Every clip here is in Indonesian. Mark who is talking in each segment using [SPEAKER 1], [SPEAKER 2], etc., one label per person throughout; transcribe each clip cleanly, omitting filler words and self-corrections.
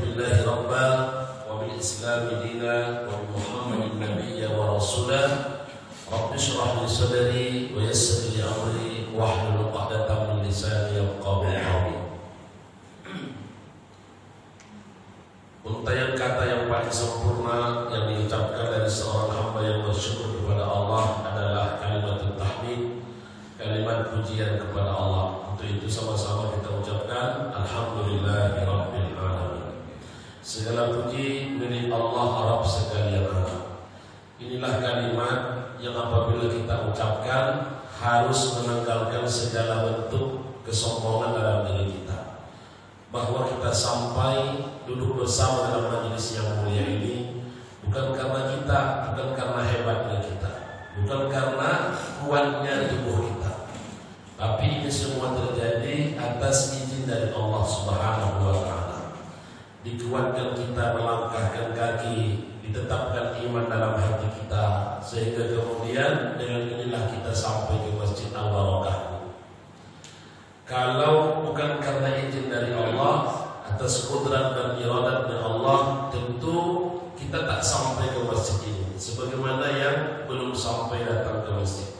[SPEAKER 1] billahi rabba wa bil islami dina wa bi Muhammadin nabiyya wa rasulah. Rabbi shrah li sadri wa yassir li amri wahlul 'uqdatam min lisani yafqahu qawli. Untayan kata yang paling sempurna yang diucapkan dari seorang hamba yang bersyukur kepada Allah adalah kalimat tahmid, kalimat pujian kepada Allah. Untuk itu sama-sama kita ucapkan Alhamdulillahirabbil alamin. Segala puji milik Allah Rabb sekalian alam. Inilah kalimat yang apabila kita ucapkan harus menanggalkan segala bentuk kesombongan dalam diri kita, bahwa kita sampai duduk bersama dalam majelis yang mulia ini bukan karena kita, bukan karena hebatnya kita, bukan karena kuatnya tubuh kita, tapi ini semua terjadi atas izin dari Allah Subhanahu wa ta'ala. Dikuatkan kita melangkahkan kaki, ditetapkan iman dalam hati kita, sehingga kemudian dengan inilah kita sampai ke Masjid Al-Barakah. Kalau bukan karena izin dari Allah, atas kudrat dan iradatnya Allah, tentu kita tak sampai ke masjid ini, sebagaimana yang belum sampai datang ke masjid.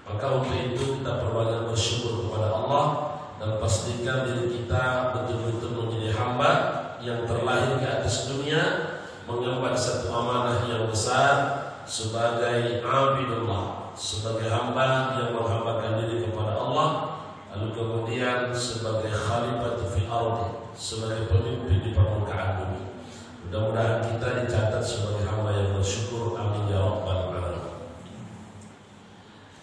[SPEAKER 1] Maka untuk itu kita perbanyak bersyukur kepada Allah dan pastikan diri kita betul-betul menjadi hamba yang terlahir ke atas dunia mengemban satu amanah yang besar sebagai abidullah, sebagai hamba yang menghambakan diri kepada Allah, lalu kemudian sebagai khalifah fil ardi, sebagai pemimpin di permukaan bumi. Mudah-mudahan kita dicatat sebagai hamba yang bersyukur. Amin ya rabbal alamin.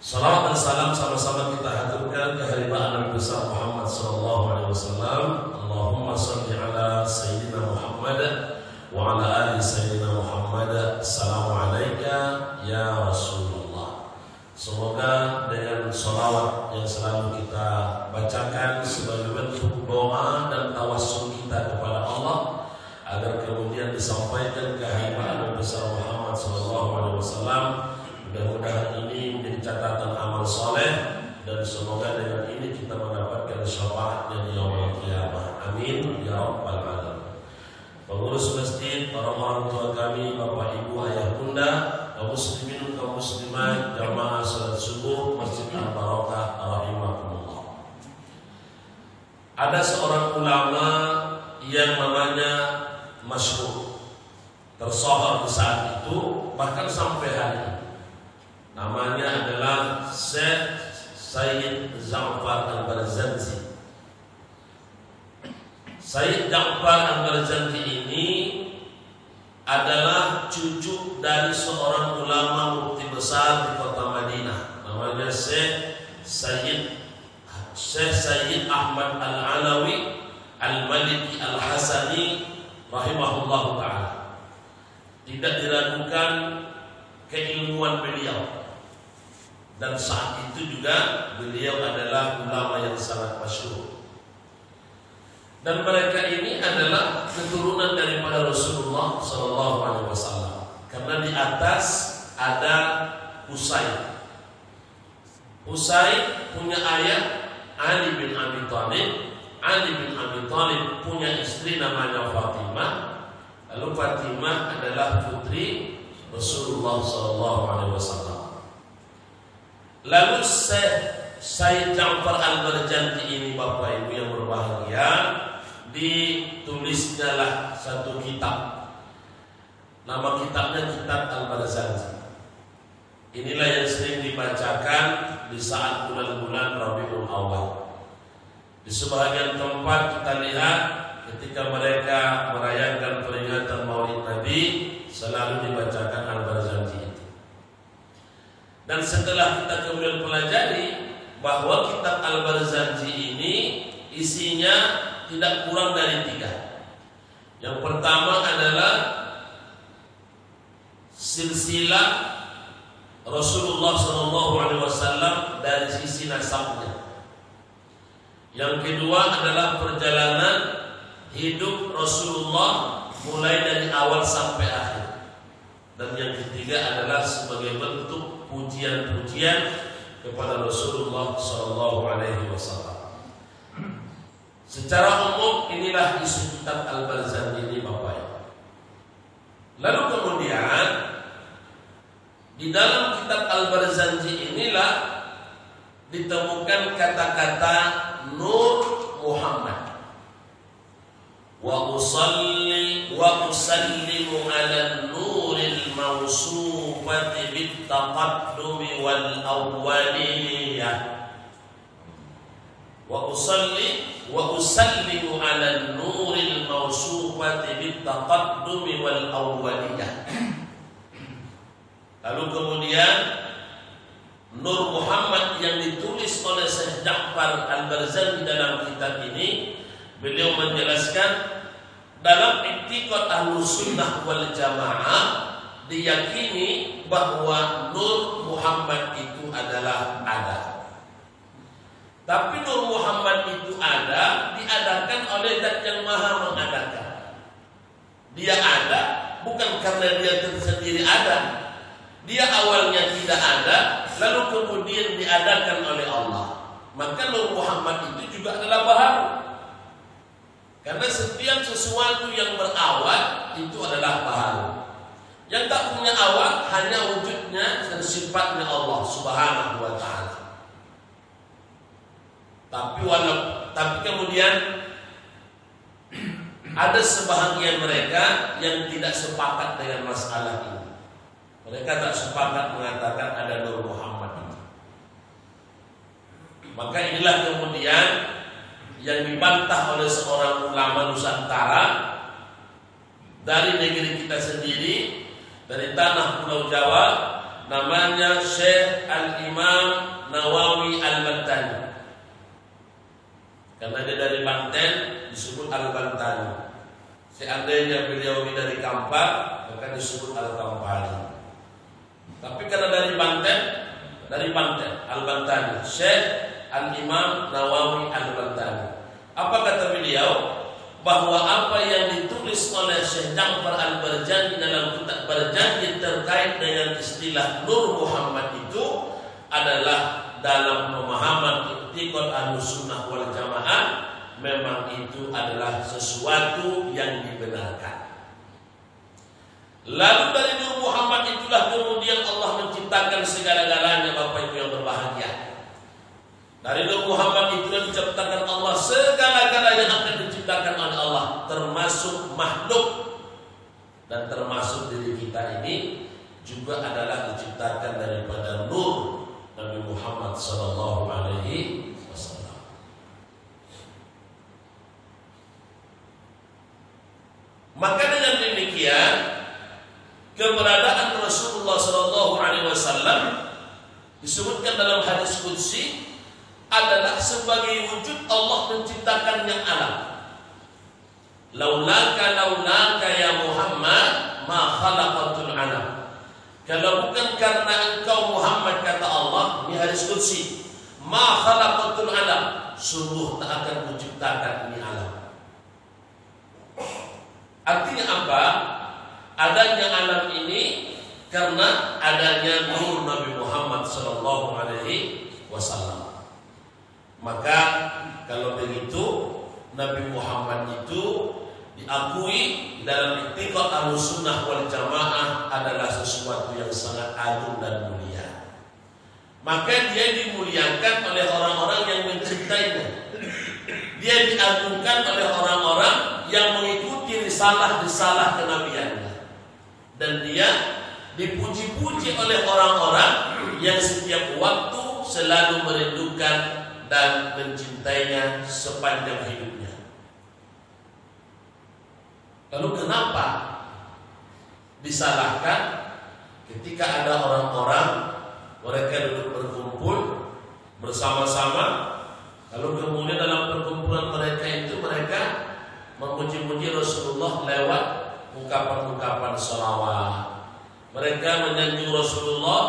[SPEAKER 1] Salawat dan salam sama-sama kita haturkan ke haribaan Nabi besar Muhammad sallallahu alaihi wasallam. Allahumma shalli ala sayyidina Muhammad wa ala ali sayyidina Muhammad. Assalamualaikum ya Rasulullah. Semoga dengan salawat yang selalu kita bacakan sebagai bentuk doa dan tawassul kita kepada Allah, agar kemudian disampaikan ke haribaan Nabi besar Muhammad sallallahu alaihi wasallam. Mudah-mudahan ini menjadi catatan amal soleh, dan semoga dengan ini kita mendapatkan syafaatnya di yaumul qiyamah. Amin ya rabbal alamin. Pengurus masjid, orang-orang tua kami, bapak ibu, ayah bunda, kaum muslimin, kaum muslimat, jamaah salat subuh Masjid Al-Barakah rahimakumullah. Ada seorang ulama yang namanya masyhur, tersohor di saat itu, bahkan sampai hari ini. Namanya adalah Syekh Sayyid Ja'far Al-Barzanji. Sayyid Ja'far Al-Barzanji ini adalah cucu dari seorang ulama mufti besar di kota Madinah. Namanya Syekh Sayyid Ahmad Al-Alawi Al-Maliki Al-Hasani rahimahullahu ta'ala. Tidak diragukan keilmuan beliau, dan saat itu juga beliau adalah ulama yang sangat masyhur. Dan mereka ini adalah keturunan daripada Rasulullah sallallahu alaihi wasallam, karena di atas ada Husain. Husain punya ayah Ali bin Abi Thalib. Ali bin Abi Thalib punya istri namanya Fatimah. Lalu Fatimah adalah putri Rasulullah sallallahu alaihi wasallam. Lalu Sayyid Ja'far Al-Barzanji ini, Bapak Ibu yang berbahagia, ditulisnya lah satu kitab. Nama kitabnya Kitab Al-Barzanji. Inilah yang sering dibacakan di saat bulan-bulan Rabiul Awal. Di sebagian tempat kita lihat ketika mereka merayakan peringatan Maulid Nabi, selalu dibacakan Al-Barzanji itu. Dan setelah kita kemudian pelajari bahwa kitab Al-Barzanji ini isinya tidak kurang dari 3. Yang pertama adalah silsilah Rasulullah SAW dari sisi nasabnya. Yang kedua adalah perjalanan hidup Rasulullah mulai dari awal sampai akhir. Dan yang ketiga adalah sebagai bentuk pujian-pujian kepada Rasulullah SAW. Secara umum inilah isu kitab Al-Barzanji ini Bapak. Lalu kemudian di dalam kitab Al-Barzanji inilah ditemukan kata-kata Nur Muhammad. Wa usalli wa usallimu ala nuril mawsufati bit taqaddumi wal awwaliyah. Wa usalli wa usallimu ala nuril mawsufati bit taqaddumi wal awwaliyah. Lalu kemudian Nur Muhammad yang ditulis oleh Syekh Ja'far Al-Barzanji dalam kitab ini, beliau menjelaskan dalam i'tiqad Ahlus Sunnah wal Jamaah diyakini bahwa Nur Muhammad itu adalah ada. Tapi Nur Muhammad itu ada diadakan oleh Zat yang Maha mengadakan. Dia ada bukan karena dia tersendiri ada. Dia awalnya tidak ada, lalu kemudian diadakan oleh Allah. Maka Nur Muhammad itu juga adalah baharu. Karena setiap sesuatu yang berawal itu adalah baharu. Yang tak punya awal hanya wujudnya dan sifatnya Allah Subhanahu wa ta'ala. Tapi kemudian ada sebahagian mereka yang tidak sepakat dengan masalah ini. Mereka tak sepakat mengatakan ada Nur Muhammad itu. Maka inilah kemudian yang dibantah oleh seorang ulama Nusantara dari negeri kita sendiri, dari tanah Pulau Jawa, namanya Syekh Al-Imam Nawawi Al-Bantani. Karena dia dari Banten disebut Al-Bantani. Seandainya beliau ini dari Kampar, maka disebut Al-Kampari. Tapi karena dari Banten, Al-Bantani, Syekh Al-Imam Nawawi Al-Bantani. Apa kata beliau? Bahwa apa yang ditulis oleh Syekh Ja'far Al-Barzanji dalam kitab Barzanji terkait dengan istilah Nur Muhammad itu adalah dalam pemahaman i'tiqad Ahlus Sunnah wal Jamaah, memang itu adalah sesuatu yang dibenarkan. Lalu dari Nur Muhammad itulah kemudian Allah menciptakan segala-galanya, Bapak Ibu yang berbahagia. Dari Nur Muhammad itulah diciptakan Allah segala-galanya yang akan diciptakan oleh Allah, termasuk makhluk dan termasuk diri kita ini juga adalah diciptakan daripada Nur Nabi Muhammad sallallahu alaihi wasallam. Maka dengan demikian keberadaan Rasulullah sallallahu alaihi wasallam disebutkan dalam hadis qudsi adalah sebagai wujud Allah menciptakan yang alam. Laulaka ya Muhammad ma khalaqatul alam. Kalau bukan karena engkau Muhammad, kata Allah, ini hadis qudsi, ma khalaqatul alam, sungguh tak akan menciptakan ini alam. Artinya apa? Adanya alam ini karena adanya nur Nabi Muhammad sallallahu alaihi wasallam. Maka kalau begitu Nabi Muhammad itu diakui dalam i'tiqad Ahlus Sunnah wal Jamaah adalah sesuatu yang sangat agung dan mulia. Maka dia dimuliakan oleh orang-orang yang mencintainya. Dia diagungkan oleh orang-orang yang mengikuti risalah-risalah kenabiannya. Dan dia dipuji-puji oleh orang-orang yang setiap waktu selalu merindukan dan mencintainya sepanjang hidupnya. Lalu kenapa disalahkan ketika ada orang-orang mereka duduk berkumpul bersama-sama, lalu kemudian dalam perkumpulan mereka itu mereka memuji-muji Rasulullah lewat ungkapan-ungkapan shalawat. Mereka menyanjung Rasulullah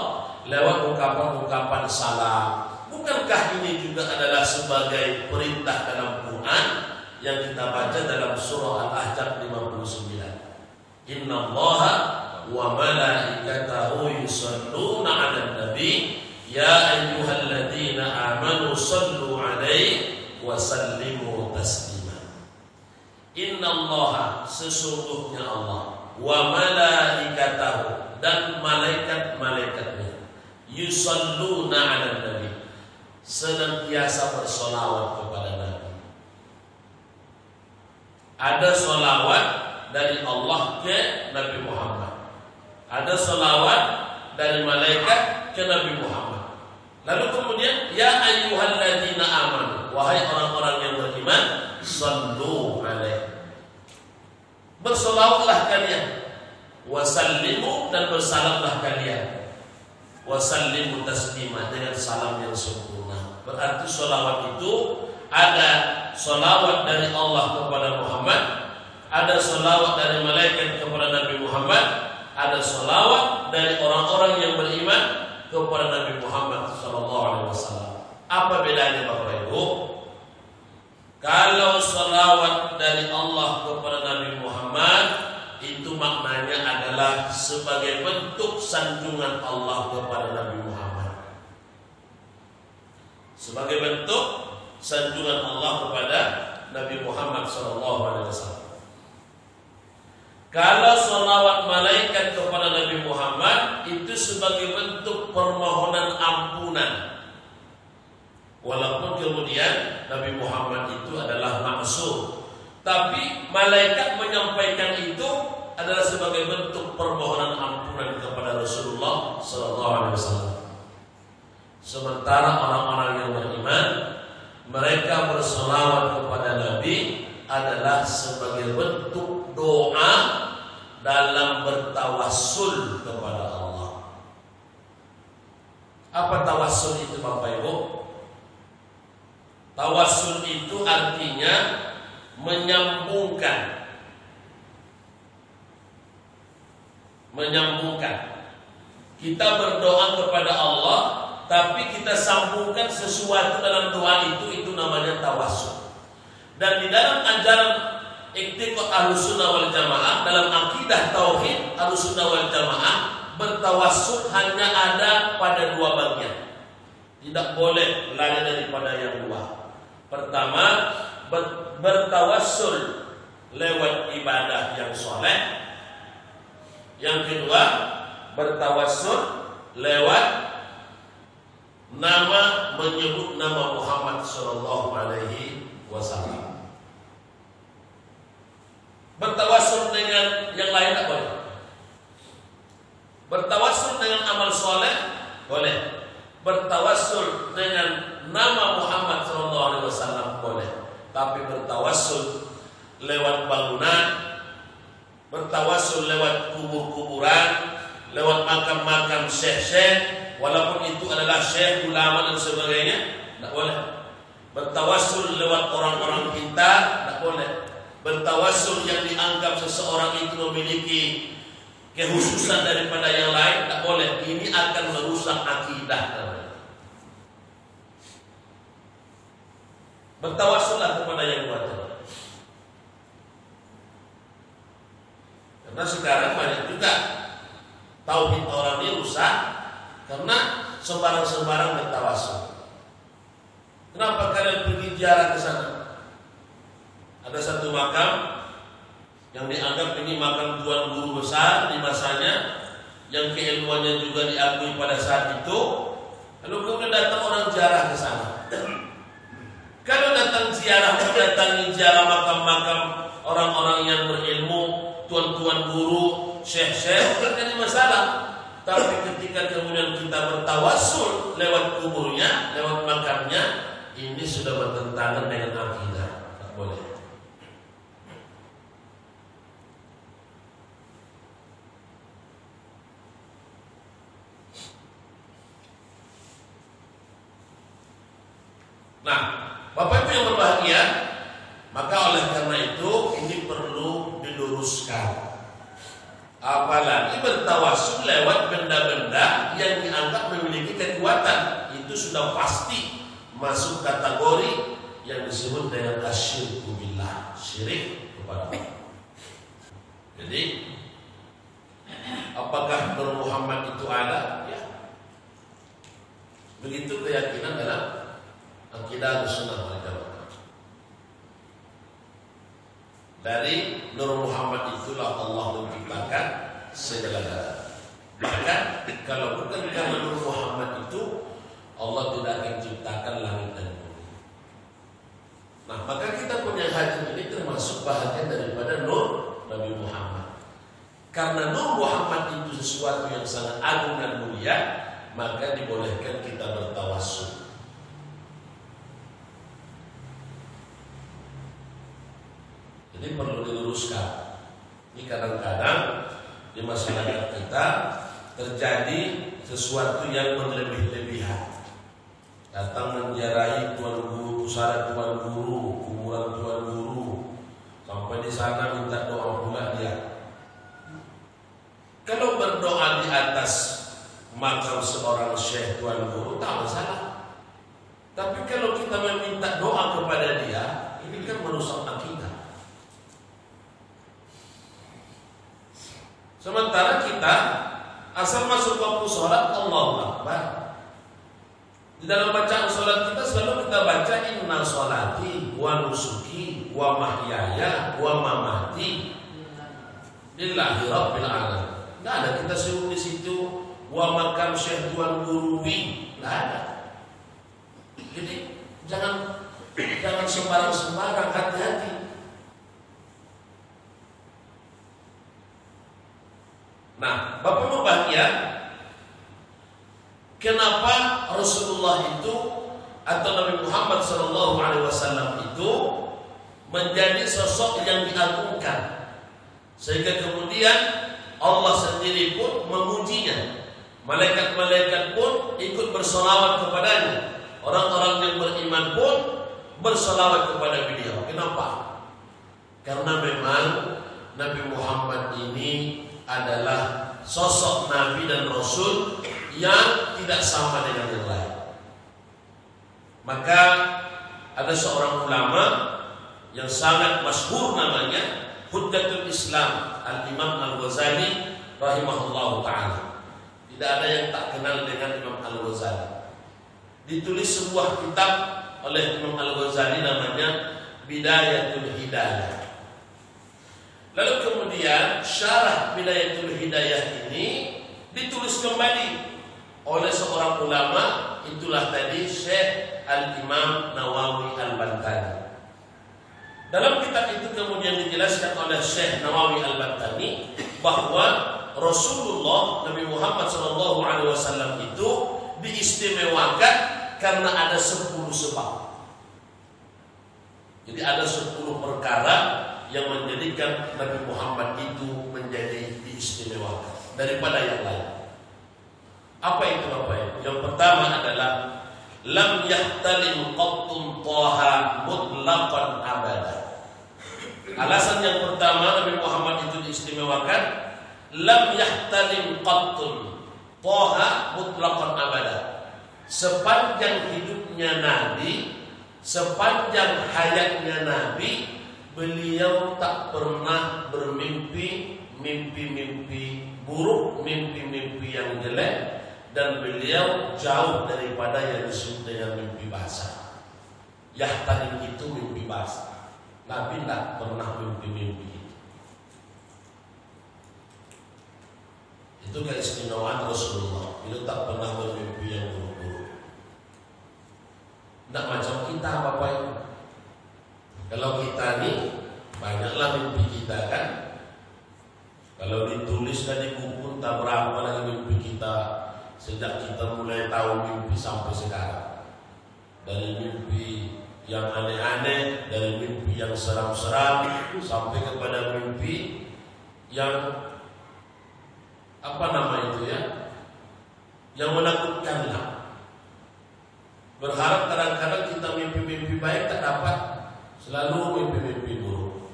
[SPEAKER 1] lewat ungkapan-ungkapan salam. Bukankah ini juga adalah sebagai perintah dalam Quran yang kita baca dalam surah Al-Ahzab 59? Innallaha wa malaikatahu yusalluna 'alan nabi ya ayyuhalladzina amanu sallu 'alaihi wa sallimu taslima. Innallaha, sesungguhnya Allah, wa malaikatahu, dan malaikat-malaikatnya, yusalluna 'alan nabi, senantiasa bersolawat kepada Nabi. Ada solawat dari Allah ke Nabi Muhammad, ada solawat dari malaikat ke Nabi Muhammad. Lalu kemudian, ya ayyuhalladzina amanu, wahai orang-orang yang beriman, sallu alaihi, bersolawatlah kalian, wasallimu, dan bersalamlah kalian, wasallimu taslima, dengan salam yang sempurna. Berarti solawat itu ada solawat dari Allah kepada Muhammad, ada solawat dari malaikat kepada Nabi Muhammad, ada solawat dari orang-orang yang beriman kepada Nabi Muhammad SAW. Apa bedanya Bapak Ibu? Kalau solawat dari Allah kepada Nabi Muhammad, itu maknanya adalah sebagai bentuk sanjungan Allah kepada Nabi Muhammad, sebagai bentuk sanjungan Allah kepada Nabi Muhammad SAW. Kalau solawat malaikat kepada Nabi Muhammad, itu sebagai bentuk permohonan ampunan. Walaupun kemudian Nabi Muhammad itu adalah maksum, tapi malaikat menyampaikan itu adalah sebagai bentuk permohonan ampunan kepada Rasulullah SAW. Sementara orang-orang yang beriman, mereka bersolawat kepada Nabi adalah sebagai bentuk doa dalam bertawassul kepada Allah. Apa tawassul itu Bapak Ibu? Tawassul itu artinya menyambungkan. Kita berdoa kepada Allah, tapi kita sambungkan sesuatu dalam doa itu namanya tawassul. Dan di dalam ajaran I'tiqad Ahlussunnah wal Jamaah, dalam akidah tauhid Ahlussunnah wal Jamaah, bertawassul hanya ada pada dua bagian. Tidak boleh lari daripada yang dua. Pertama, bertawassul lewat ibadah yang soleh. Yang kedua, bertawassul lewat menyebut nama Muhammad sallallahu alaihi wasallam. Bertawassul dengan yang lain tak boleh. Bertawassul dengan amal soleh boleh. Bertawassul dengan nama Muhammad SAW boleh. Tapi bertawassul lewat bangunan, bertawassul lewat kubur-kuburan, lewat makam-makam syekh-syekh, walaupun itu adalah syekh, ulama dan sebagainya, tak boleh. Bertawassul lewat orang-orang pintar, tak boleh. Bertawassul yang dianggap seseorang itu memiliki kekhususan daripada yang lain, tak boleh. Ini akan merusak akidah. Bertawassullah kepada yang kuat. Karena sekarang banyak juga tauhid orang ini rusak karena sembarang-sembarang bertawassul. Kenapa kalian pergi ziarah ke sana? Ada satu makam yang dianggap ini makam tuan guru besar di masanya, yang keilmuannya juga diakui pada saat itu. Lalu kemudian datang orang ziarah ke sana. Kalau datang ziarah, mendatangi ziarah makam-makam orang-orang yang berilmu, tuan-tuan guru, syekh-syekh, bukan jadi masalah. Tapi ketika kemudian kita bertawassul lewat kuburnya, lewat makamnya, ini sudah bertentangan dengan akidah. Tak boleh. Nah, Bapak Ibu yang berbahagia, maka oleh karena itu ini perlu diluruskan. Apalagi bertawassul lewat benda-benda yang dianggap memiliki kekuatan, itu sudah pasti masuk kategori yang disebut dengan asyirku billah, syirik kepada Allah. Jadi, apakah Nur Muhammad itu ada? Ya. Begitu keyakinan dalam akidah Ahlussunnah wal Jamaah. Dari Nur Muhammad itulah Allah menciptakan segala-galanya. Bahkan kalau bukan karena Nur Muhammad itu, Allah tidak akan ciptakan langit dan bumi. Nah, maka kita punya haji ini termasuk bahagian daripada Nur Nabi Muhammad. Karena Nur Muhammad itu sesuatu yang sangat agung dan mulia, maka dibolehkan kita bertawassul. Jadi perlu diluruskan. Ini kadang-kadang di masyarakat kita terjadi sesuatu yang berlebih-lebihan. Datang menziarahi tuan guru, pusara tuan guru, kuburan tuan guru, sampai di sana minta doa pula dia. Kalau berdoa di atas makam seorang syekh tuan guru tak masalah. Tapi kalau kita meminta doa kepada dia, ini kan merusak akidah. Sementara kita asal masuk waktu sholat, Allahu Akbar. Di dalam bacaan sholat kita selalu kita baca inna sholati wa nusuki wa mahyaya wa mamati lillahi rabbil alamin. Nggak ada kita suruh di situ wa makam syekh tuan guruwi, nggak ada. Jadi jangan sembarang, hati-hati. Nah, Bapak Ibu bahagia, kenapa Rasulullah itu atau Nabi Muhammad SAW itu menjadi sosok yang diagungkan, sehingga kemudian Allah sendiri pun memujinya, malaikat-malaikat pun ikut bersolawat kepadanya, orang-orang yang beriman pun bersolawat kepada beliau. Kenapa? Karena memang Nabi Muhammad ini adalah sosok Nabi dan Rasul yang tidak sama dengan yang lain. Maka ada seorang ulama yang sangat masyhur namanya Hujjatul Islam Al-Imam Al-Ghazali rahimahullahu ta'ala. Tidak ada yang tak kenal dengan Imam Al-Ghazali. Ditulis sebuah kitab oleh Imam Al-Ghazali namanya Bidayatul Hidayah. Lalu kemudian syarah Bidayatul Hidayah ini ditulis kembali oleh seorang ulama, itulah tadi Syekh Al-Imam Nawawi Al-Bantani. Dalam kitab itu kemudian dijelaskan oleh Syekh Nawawi Al-Bantani bahwa Rasulullah Nabi Muhammad SAW itu diistimewakan karena ada 10 sebab. Jadi ada 10 perkara yang menjadikan Nabi Muhammad itu menjadi diistimewakan daripada yang lain. Apa itu Bapak Ibu? Yang pertama adalah lam yahtalim qattun taha mutlaqan abada. Alasan yang pertama Nabi Muhammad itu diistimewakan, lam yahtalim qattun taha mutlaqan abada. Sepanjang hidupnya Nabi, sepanjang hayatnya Nabi, beliau tak pernah bermimpi mimpi-mimpi buruk, mimpi-mimpi yang jelek, dan beliau jauh daripada yang disebut dengan mimpi basah. Yahtalim itu mimpi basah. Nabi tak pernah mimpi-mimpi itu. Itu keistimewaan Rasulullah. Beliau tak pernah bermimpi yang buruk-buruk. Tidak macam kita Bapak Ibu. Kalau kita nih banyaklah mimpi kita kan. Kalau ditulis dan di buku tak berapa lagi mimpi kita sejak kita mulai tahu mimpi sampai sekarang. Dari mimpi yang aneh-aneh, dari mimpi yang seram-seram, sampai kepada mimpi yang apa nama itu ya, yang menakutkan lah. Berharap kadang-kadang kita mimpi-mimpi baik tak dapat, selalu mimpi-mimpi buruk.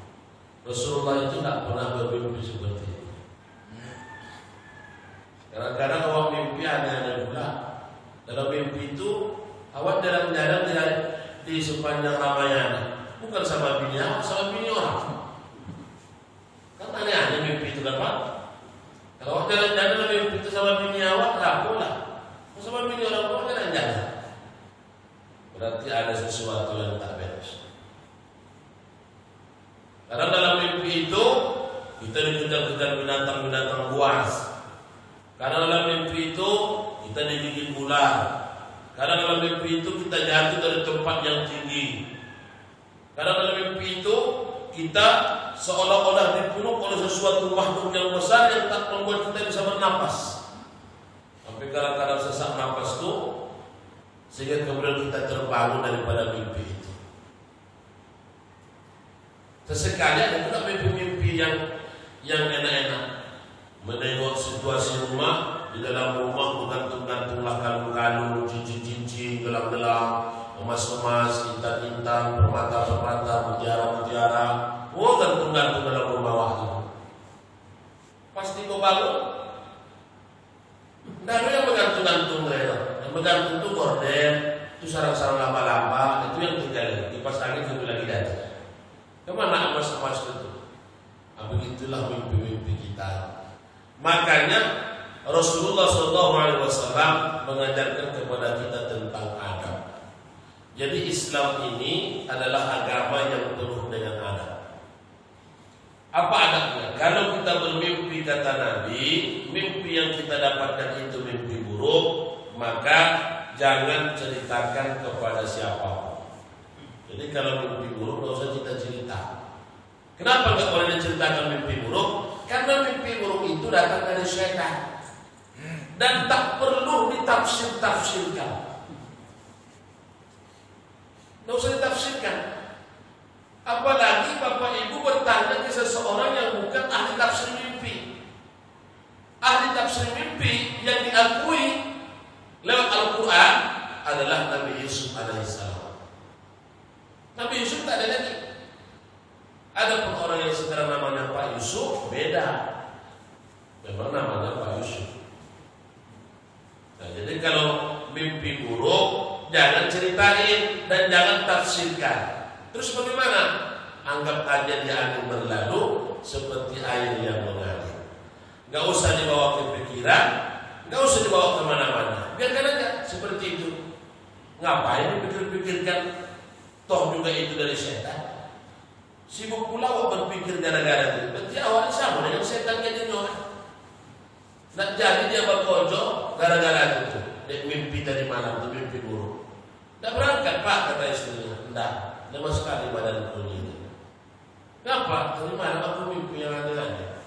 [SPEAKER 1] Rasulullah itu tak pernah bermimpi seperti itu. Kadang-kadang awak mimpi aneh-aneh pula. Dalam mimpi itu awak jarang-jarang di sepanjang Ramayana, bukan sama bini awak, sama bini orang. Kan aneh-aneh mimpi itu kan Pak. Kalau awak jarang-jarang mimpi itu sama bini awak, rapuh lah. Sama bini orang pun jarang-jarang. Berarti ada sesuatu yang tak beres. Karena dalam mimpi itu kita dikejar-kejar binatang-binatang buas. Karena dalam mimpi itu kita digigit ular. Karena dalam mimpi itu kita jatuh dari tempat yang tinggi. Karena dalam mimpi itu kita seolah-olah dipeluk oleh sesuatu makhluk yang besar yang tak membuat kita bisa bernapas. Sampai kadang-kadang sesak napas itu sehingga kemudian kita terbangun daripada mimpi itu. Sesekali ada juga mimpi-mimpi yang enak-enak. Menengok situasi rumah, di dalam rumah bergantung-gantunglah kalung-kalung, cincin-cincin, gelang-gelang, emas-emas, intan-intan, permata-permata, mutiara-mutiara. Oh, gantung-gantung dalam rumah waktu. Pasti kau bangun. Tidak ada yang bergantung-gantung yang bergantung itu gorden, itu sarang-sarang laba-laba, itu yang tinggal kipas angin itu lagi datang. Kemana emas-emas itu? Begitulah mimpi-mimpi kita. Makanya Rasulullah SAW mengajarkan kepada kita tentang adab. Jadi Islam ini adalah agama yang penuh dengan adab. Apa adabnya? Kalau kita bermimpi, kata Nabi, mimpi yang kita dapatkan itu mimpi buruk, maka jangan ceritakan kepada siapapun. Jadi kalau mimpi buruk, tidak usah kita cerita. Kenapa nggak boleh diceritakan mimpi buruk? Karena mimpi buruk itu datang dari syaitan dan tak perlu ditafsir-tafsirkan. Tidak usah ditafsirkan. Apalagi Bapak Ibu bertanya ke seseorang yang bukan ahli tafsir mimpi. Ahli tafsir mimpi yang diakui lewat Al-Quran adalah Nabi Yusuf alaihissalam. Nabi Yusuf tak ada lagi. Ada pun orang yang sekarang namanya Pak Yusuf, beda. Memang namanya Pak Yusuf. Nah, jadi kalau mimpi buruk, jangan ceritain dan jangan tafsirkan. Terus bagaimana? Anggap aja dia angin berlalu seperti air yang mengalir. Gak usah dibawa ke pikiran, gak usah dibawa kemana-mana. Biarkan aja seperti itu. Ngapain dipikir-pikirkan? Toh juga itu dari setan. Sibuk pula berpikir gara-gara itu. Berarti awalnya sama dengan setan jadi orang. Nak jadi dia berkojo gara-gara itu. Dia mimpi tadi malam itu mimpi buruk. Tidak berangkat Pak, kata istrinya. Tidak, lama sekali badan ini. Kenapa? Tadi malam aku mimpi yang aneh-aneh.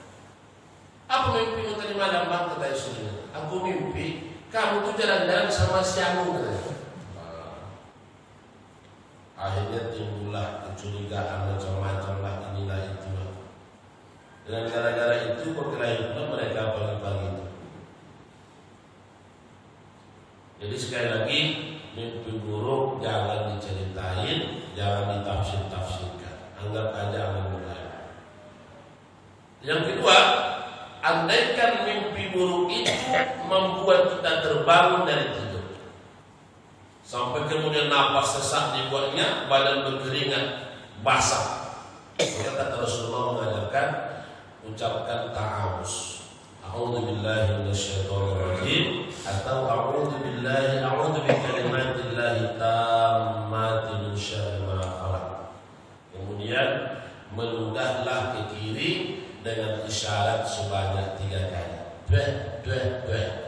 [SPEAKER 1] Apa mimpimu tadi malam Pak, kata istrinya. Aku mimpi kamu tuh jalan-jalan sama siamu. Akhirnya timbullah kecurigaan macam-macam lah, inilah itulah. Dan gara-gara itu berkelahi pula mereka pagi-pagi itu. Jadi sekali lagi, mimpi buruk jangan diceritain, jangan ditafsir-tafsirkan. Anggap aja angin berlalu. Yang kedua, andaikan mimpi buruk itu membuat kita terbangun dari tidur. Sampai kemudian napas sesak dibuatnya, badan berkeringat, basah. Maka kata Rasulullah mengajarkan, ucapkan ta'awuz. A'udzubillahi minasyaitonirrajim atau a'udzubillahi bikalimatillahi tammati min syarri ma khalaq. Kemudian meludahlah ke kiri dengan isyarat sebanyak 3 kali. Dua.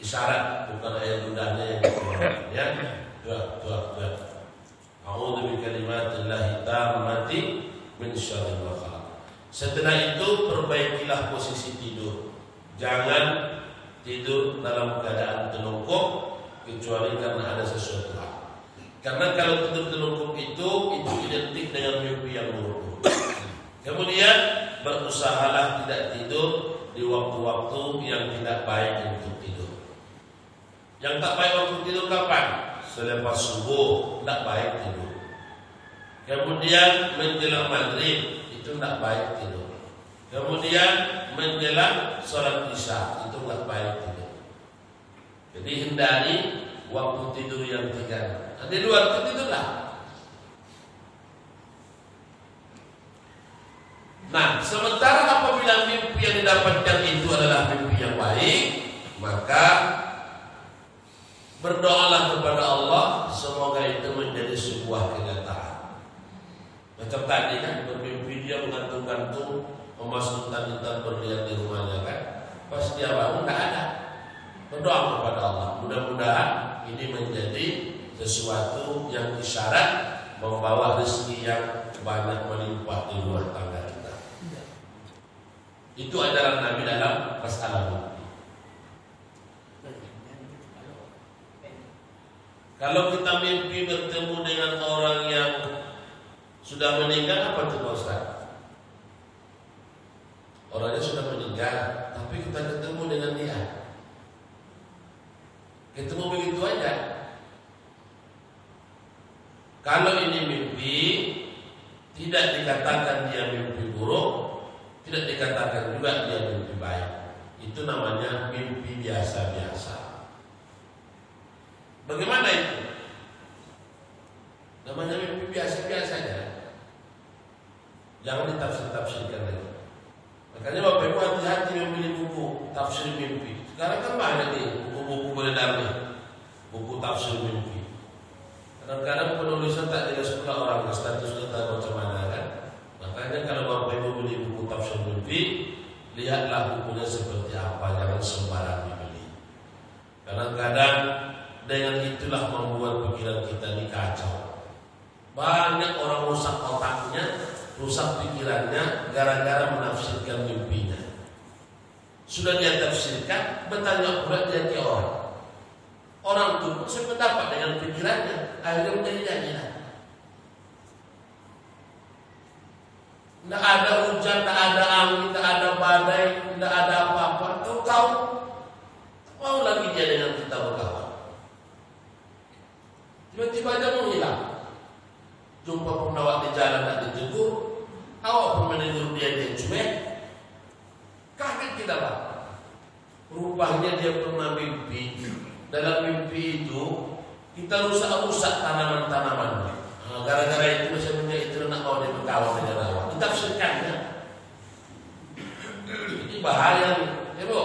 [SPEAKER 1] Isyarat, bukan ayat ludahnya yang dikeluarkan, ya. Dua. A'udzu bikalimatillahi tammati min syarri ma khalaq. Setelah itu perbaikilah posisi tidur. Jangan tidur dalam keadaan telungkup kecuali karena ada sesuatu hal. Karena kalau tidur telungkup itu identik dengan mimpi yang buruk. Kemudian berusahalah tidak tidur di waktu-waktu yang tidak baik untuk tidur. Yang tak baik waktu tidur kapan? Selepas subuh tidak baik tidur. Kemudian menjelang maghrib itu tidak baik tidur. Kemudian menjelang sholat isya itu tidak baik tidur. Jadi hindari waktu tidur yang 3. Di luar itu tidurlah. Nah, sementara apabila mimpi yang didapatkan itu adalah mimpi yang baik, maka berdoalah kepada Allah semoga itu menjadi sebuah kenyataan. Macam tadi kan, bermimpi dia menggantung-gantung memasukkan intan berlian di rumahnya kan. Pas dia bangun tidak ada. Berdoa kepada Allah. Mudah-mudahan ini menjadi sesuatu yang isyarat membawa rezeki yang banyak melimpah di luar tangga kita. Itu ajaran Nabi dalam masalah mimpi. Kalau kita mimpi bertemu dengan orang yang sudah meninggal, apa itu Pak Ustaz? Orangnya sudah meninggal, tapi kita ketemu dengan dia. Ketemu begitu aja. Kalau ini mimpi, tidak dikatakan dia mimpi buruk, tidak dikatakan juga dia mimpi baik. Itu namanya mimpi biasa-biasa. Bagaimana itu? Namanya mimpi biasa-biasa aja. Jangan ditafsir-tafsirkan lagi. Makanya Bapak Ibu hati-hati memilih buku tafsir mimpi. Sekarang kan banyak nih buku-buku beredar nih, buku tafsir mimpi. Kadang-kadang penulisnya tak jelas pula orang statusnya tak macam mana kan. Makanya kalau Bapak Ibu beli buku tafsir mimpi, lihatlah bukunya seperti apa, jangan sembarang dibeli. Kadang-kadang dengan itulah membuat pikiran kita ini kacau. Banyak orang rusak otaknya, rusak pikirannya gara-gara menafsirkan mimpinya. Sudah dia tafsirkan, bertanya pula dia ke orang. Orang itu sependapat dengan pikirannya, akhirnya menjadi jadilah. Tidak ada hujan, tidak ada angin, tidak ada badai, tidak ada apa-apa. Tahu mau lagi dia dengan kita berkawan. Tiba-tiba aja menghilang. Jumpa pengawal di jalan tak ditegur, awak pun menegur dia cuek. Kaget kita Pak. Rupanya dia pernah mimpi. Dalam mimpi itu kita rusak-rusak tanaman-tanaman. Gara-gara itu misalnya itu nak mau dia berkawan dengan awak. Ditafsirkannya. Ini bahaya nih, ya Bu.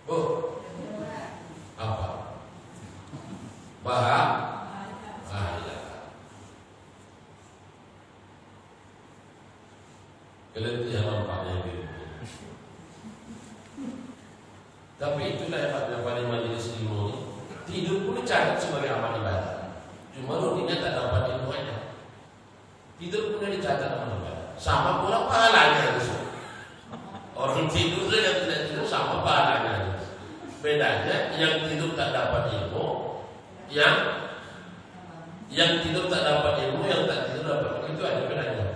[SPEAKER 1] Bu, apa? Bahaya. Keletihan nampaknya gitu. Tapi itulah yang pada majelis ilmu ini. Tidur pun dicatat sebagai amal ibadah. Cuma rutinnya tak dapat ilmu aja. Tidur pun dicatat amal ibadah. Sama pula pahalanya. Orang tidur saja tidak tidur sama pahalanya. Bedanya yang tidur tak dapat ilmu, yang tidur tak dapat ilmu, yang tak tidur dapat ilmu, itu aja bedanya.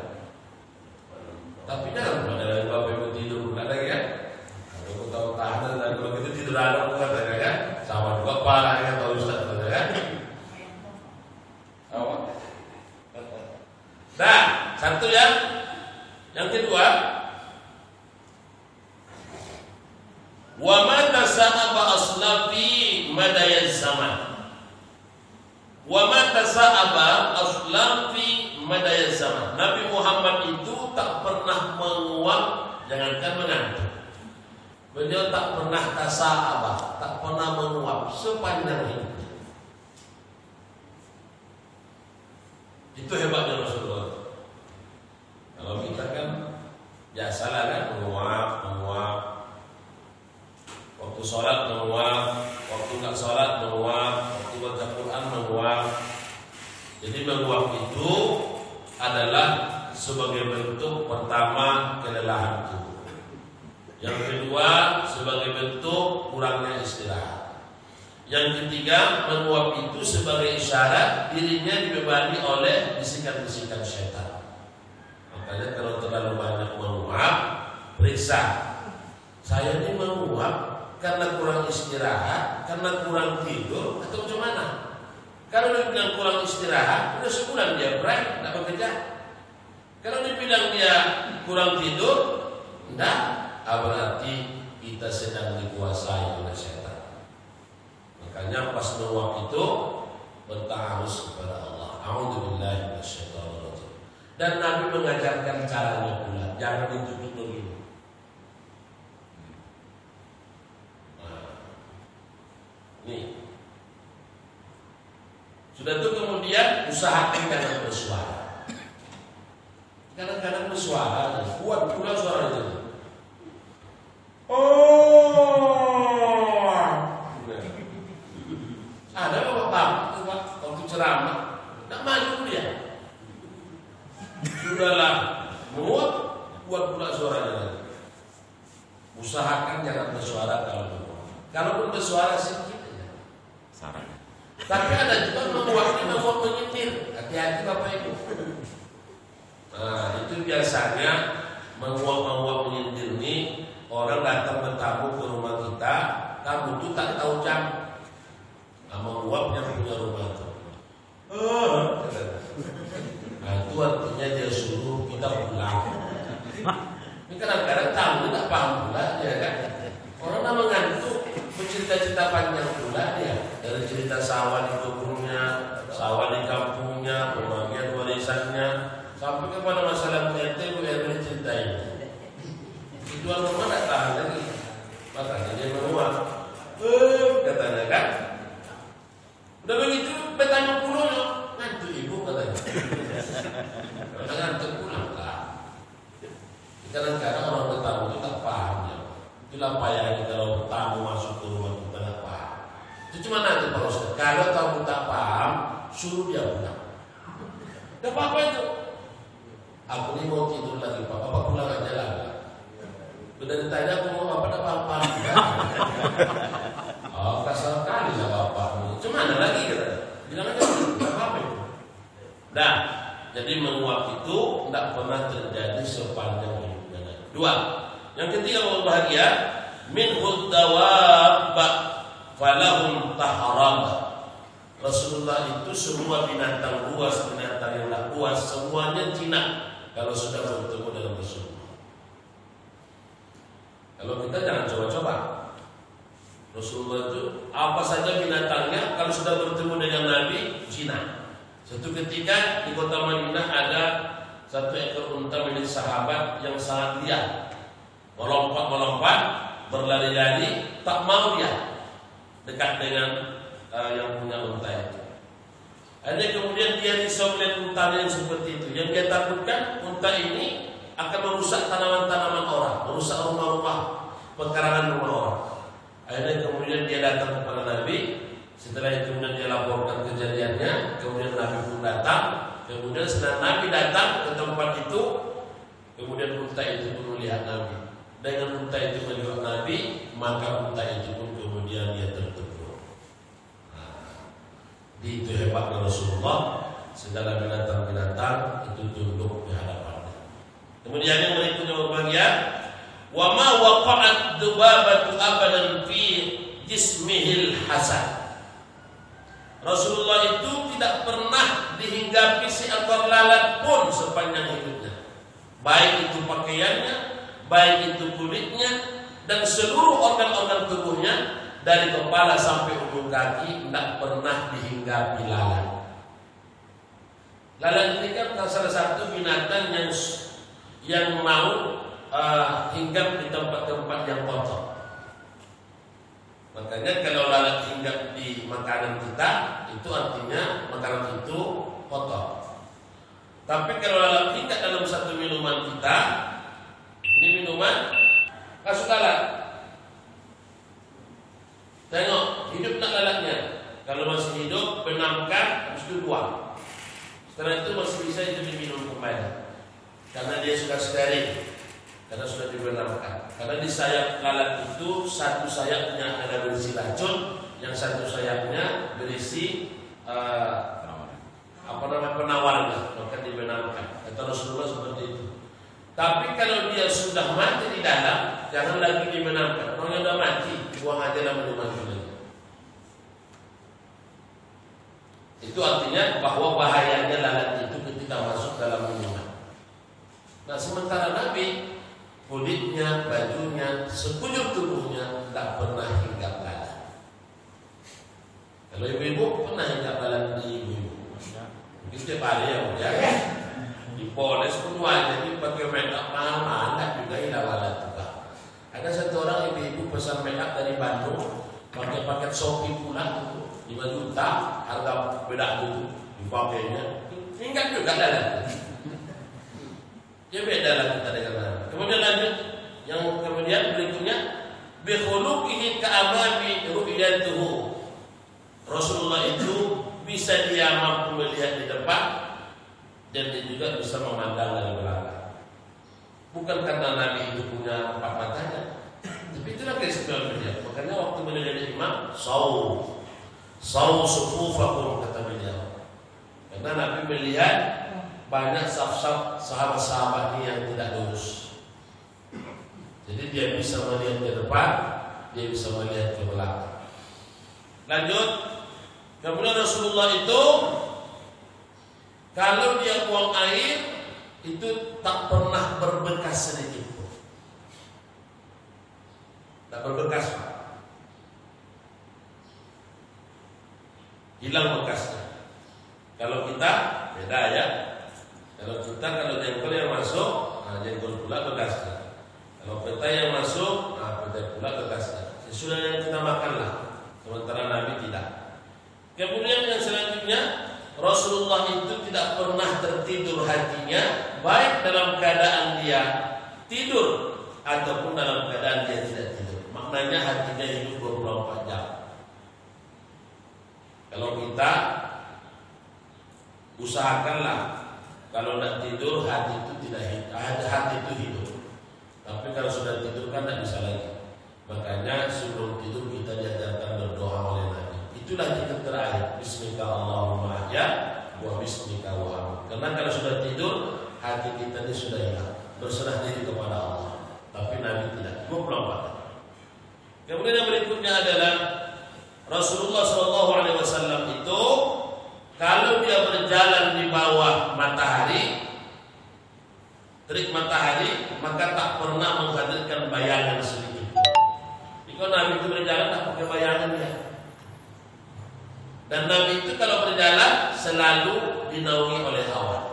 [SPEAKER 1] Tapi jangan pada Bapak Ibu tidur bukan lagi ya. Kalau aku tahu tahan dan kalau kita tidur ada bukan lagi ya. Sama juga parahnya tahu Ustaz betul ya. Awak. Nah, satu ya. Yang kedua, wa ma tasa'aba aslafi madayaz zaman. Wa ma tasa'aba aslafi madayaz zaman. Nabi Muhammad itu tak pernah menguap, jangankan mengantuk. Beliau tak pernah tasa'abah, tak pernah menguap sepanjang hidupnya. Itu hebatnya Rasulullah. Kalau kita kan biasalah kan menguap. Waktu sholat menguap, waktu tak sholat menguap, waktu baca Quran menguap. Jadi menguap itu adalah sebagai bentuk pertama kelelahan tubuh. Yang kedua sebagai bentuk kurangnya istirahat. Yang ketiga menguap itu sebagai isyarat dirinya dibebani oleh bisikan-bisikan syaitan. Makanya kalau terlalu banyak menguap, periksa. Saya ini menguap karena kurang istirahat, karena kurang tidur, atau macam mana? Kalau dia bilang kurang istirahat, udah sebulan dia break, tidak bekerja. Kalau dibilang dia kurang tidur, tidak, berarti kita sedang dikuasai oleh setan. Makanya pas menguap itu bertaharus kepada Allah. A'udzubillahi minasyaitonirrajim. Dan Nabi mengajarkan caranya pula, jangan ditutup begini. Nah, nih. Sudah itu kemudian kemudian usahakan jangan bersuara. Kadang-kadang bersuara, kuat pula suara itu. Oh, ada bapak waktu ceramah, tak maju dia. Sudahlah, buat pula suaranya. Usahakan jangan bersuara kalaupun bersuara sedikit aja.
[SPEAKER 2] Sarannya.
[SPEAKER 1] Tapi ada juga membuatnya menyindir. Hati-hati Bapak Ibu. Nah, itu biasanya menguap menyindir ini orang datang bertamu ke rumah kita, tamu itu tak tahu jam. Nah, menguap yang punya rumah itu. Nah, itu artinya dia suruh kita pulang. Ini kadang-kadang tamu tak paham pula dia kan. Orang nama ngantuk bercerita-cerita panjang pula dia. Dari cerita sawah di kebunnya, sawah di kampungnya, pembagian warisannya, sampai kepada masalah RT Bu RW ceritain. Itu orang rumah tak tahan lagi. Makanya dia menguap. Katanya kan. Udah begitu bertanya pulang, ngantuk ibu katanya. Karena ngantuk pulang lah. Kadang-kadang orang bertamu itu tak paham ya. Itulah payahnya kalau tamu masuk ke rumah kita tak paham. Itu cuma nanti Pak Ustaz. Kalau tamu tak paham, suruh dia pulang. Tidak apa-apa itu. Aku ini mau tidur lagi Pak. Bapak pulang aja lah. Sudah ditanya aku mau apa tak paham. Oh kasar kali lah Bapak. Cuma ada lagi kata. Bilang aja tidak apa-apa itu. Nah, jadi menguap itu tidak pernah terjadi sepanjang hidup. Dua. Yang ketiga orang bahagia, minhud dawab falahum taharam. Rasulullah itu semua binatang buas, binatang yang tak buas, semuanya jinak kalau sudah bertemu dengan Rasulullah. Kalau kita jangan coba-coba. Rasulullah itu apa saja binatangnya kalau sudah bertemu dengan Nabi jinak. Satu ketika di kota Madinah ada satu ekor unta milik sahabat yang sangat liar, melompat, berlari-lari, tak mau dia dekat dengan yang punya unta itu. Akhirnya kemudian dia risau melihat unta yang seperti itu. Yang dia takutkan unta ini akan merusak tanaman-tanaman orang, merusak rumah-rumah, pekarangan rumah orang. Akhirnya kemudian dia datang kepada Nabi. Setelah itu kemudian dia laporkan kejadiannya. Kemudian Nabi pun datang. Kemudian setelah Nabi datang ke tempat itu, kemudian unta itu pun melihat Nabi. Dengan unta itu melihat Nabi, maka unta itu pun kemudian dia tertegur. Itu hebatnya Rasulullah. Segala binatang-binatang itu tunduk di hadapannya. Kemudian yang berikutnya berbahagia, wa ma waqa'at dubabatu abadan fi jismihil hasan. Rasulullah itu tidak pernah dihinggapi seekor lalat pun sepanjang hidupnya. Baik itu pakaiannya, baik itu kulitnya, dan seluruh organ-organ tubuhnya dari kepala sampai ujung kaki tidak pernah dihinggapi lalat. Lalat ini kan salah satu binatang yang mau hinggap di tempat-tempat yang kotor. Makanya kalau lalat hinggap di makanan kita, itu artinya makanan itu kotor. Tapi kalau lalat hinggap dalam satu minuman kita, ini minuman kasut lalat. Tengok, hidup tak lalatnya. Kalau masih hidup, benamkan, habis itu buang. Setelah itu masih bisa itu diminum kembali. Karena dia sudah steril. Karena sudah dibenamkan. Karena di sayap lalat itu satu sayapnya ada berisi racun, yang satu sayapnya berisi penawarnya, maka dibenamkan. Kata Rasulullah seperti itu. Tapi kalau dia sudah mati di dalam, jangan lagi dibenamkan. Orang yang sudah mati, buang aja dalam minuman itu. Itu artinya bahwa bahayanya lalat itu ketika masuk dalam minuman. Nah, sementara Nabi kulitnya, bajunya, sekujur tubuhnya tak pernah hinggap lalat. Kalau ibu-ibu pernah hinggap lalat di ibu-ibu? Mungkin setiap hari ya, dipoles pun wajah, jadi pakai make-up mahal-mahal juga hilang lalat juga. Ada satu orang ibu-ibu pesan make-up dari Bandung, pakai paket Shopee pula itu 5 juta, harga beda itu. dipakainya. Enggak juga dalam. Ya beda lah kita dengan Nabi. Kemudian lanjut yang kemudian berikutnya bi khuluqihi ka'amami ru'yatuhu. Rasulullah itu bisa dia mampu melihat di depan dan dia juga bisa memandang dari belakang. Bukan karena Nabi itu punya 4 matanya, tapi itulah keistimewaan beliau. Makanya waktu beliau jadi imam, saw sufufakum kata beliau. Karena Nabi melihat banyak saf-saf sahabat-sahabatnya yang tidak lurus. Jadi dia bisa melihat ke depan, dia bisa melihat ke belakang. Lanjut, kemudian Rasulullah itu kalau dia buang air itu tak pernah berbekas sedikit pun. Tak berbekas, Pak. Hilang bekasnya. Kalau kita beda ya. Kalau jengkol yang masuk, jengkol pula bekasnya. Kalau peta yang masuk, peta pula bekasnya. Sesudah yang kita makanlah. Sementara Nabi tidak. Kemudian yang selanjutnya, Rasulullah itu tidak pernah tertidur hatinya, baik dalam keadaan dia tidur ataupun dalam keadaan dia tidak tidur. Maknanya hatinya hidup 24 jam. Kalau kita usahakanlah kalau tidak tidur hati itu tidak hidup, hati itu hidup. Tapi kalau sudah tidur kan tidak bisa lagi. Makanya sebelum tidur kita diajarkan berdoa oleh Nabi. Itulah kita terakhir. Bismika Allahumma ahya wa bismika wa amut. Karena kalau sudah tidur hati kita ini sudah hilang, berserah diri kepada Allah. Tapi Nabi tidak. 24. Kemudian yang berikutnya adalah Rasulullah SAW itu kalau dia berjalan di bawah matahari, terik matahari, maka tak pernah menghadirkan bayangan sedikit. Jika Nabi itu berjalan tak pakai bayangan ya. Dan Nabi itu kalau berjalan selalu dinaungi oleh awan.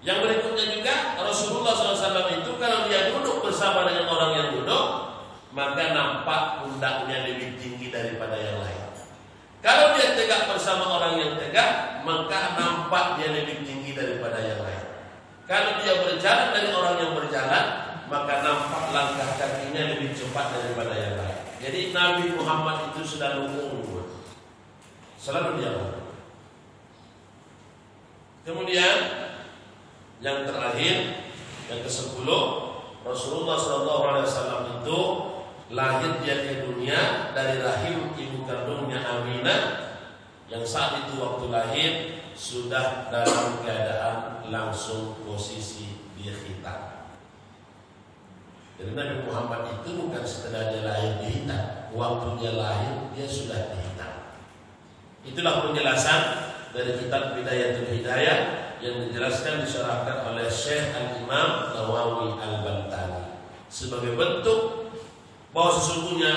[SPEAKER 1] Yang berikutnya juga Rasulullah SAW itu kalau dia duduk bersama dengan orang yang duduk, maka nampak pundaknya lebih tinggi daripada yang lain. Kalau dia tegak bersama orang yang tegak, maka nampak dia lebih tinggi daripada yang lain. Kalau dia berjalan dari orang yang berjalan, maka nampak langkah kakinya lebih cepat daripada yang lain. Jadi Nabi Muhammad itu selalu unggul. Selalu dia unggul. Kemudian yang terakhir, yang ke-10, Rasulullah SAW itu lahir dia ke dunia dari rahim ibu kandungnya Aminah, yang saat itu waktu lahir sudah dalam keadaan langsung posisi dia khitan. Jadi Nabi Muhammad itu bukan setelah dia lahir dihitan, waktu dia lahir dia sudah dihitan. Itulah penjelasan dari kitab Bidayatul Hidayah yang dijelaskan disyarahkan oleh Syekh Al-Imam Nawawi Al-Bantani sebagai bentuk bahwa sesungguhnya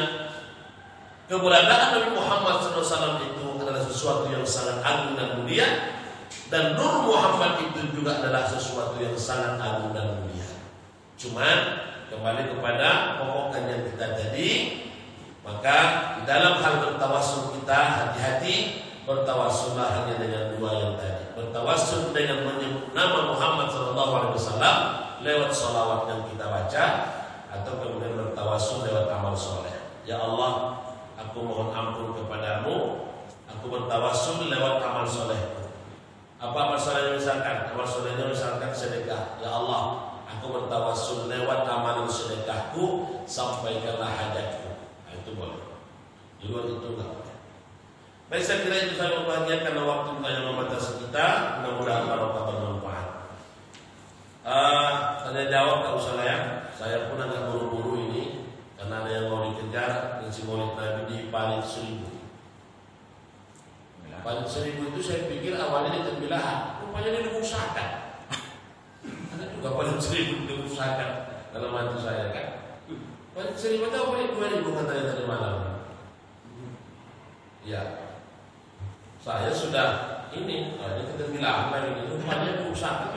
[SPEAKER 1] keberadaan Nabi Muhammad SAW itu adalah sesuatu yang sangat agung dan mulia, dan Nur Muhammad itu juga adalah sesuatu yang sangat agung dan mulia. Cuman kembali kepada pokok kajian kita tadi, maka di dalam hal bertawassul kita hati-hati. Bertawassullah hanya dengan dua yang tadi. Bertawassul dengan menyebut nama Muhammad SAW lewat salawat yang kita baca, atau kemudian bertawassul lewat amal soleh. Ya Allah, aku mohon ampun kepadamu, aku bertawassul lewat amal soleh. Apa amal solehnya misalkan? Amal solehnya misalkan sedekah. Ya Allah, aku bertawassul lewat amalan sedekahku, sampaikanlah hajatku. Nah, itu boleh. Di luar itu enggak boleh. Baik, saya kira itu saya membahagiakan karena waktu yang membatasi kita. Mudah-mudahan barokah bermanfaat. Tanya jawab tak usah lah ya. Saya pun agak buru-buru ini karena ada yang mau dikejar. Dan si Maulid Nabi di Paling 1000. Paling 1000 itu saya pikir awalnya di Tembilahan, rupanya di Lubuk Sakat. Ada juga Paling 1000 di Lubuk Sakat dalam hati saya kan. Paling 1000 itu apa nih? 2000 katanya tadi malam. Ya. Saya sudah ini kita bilang lagi ini rupanya pusat.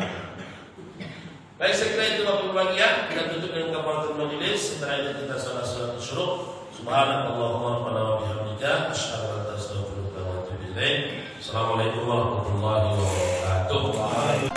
[SPEAKER 1] Baik, saya kira itu waktu bagian. Kita tutup dengan kafaratul majelis. Setelah itu kita salat syuruk. Subhanakallahumma rabbana wa bihamdika asyhadu an la ilaha illa anta astaghfiruka wa atubu ilaik. Assalamualaikum warahmatullahi wabarakatuh.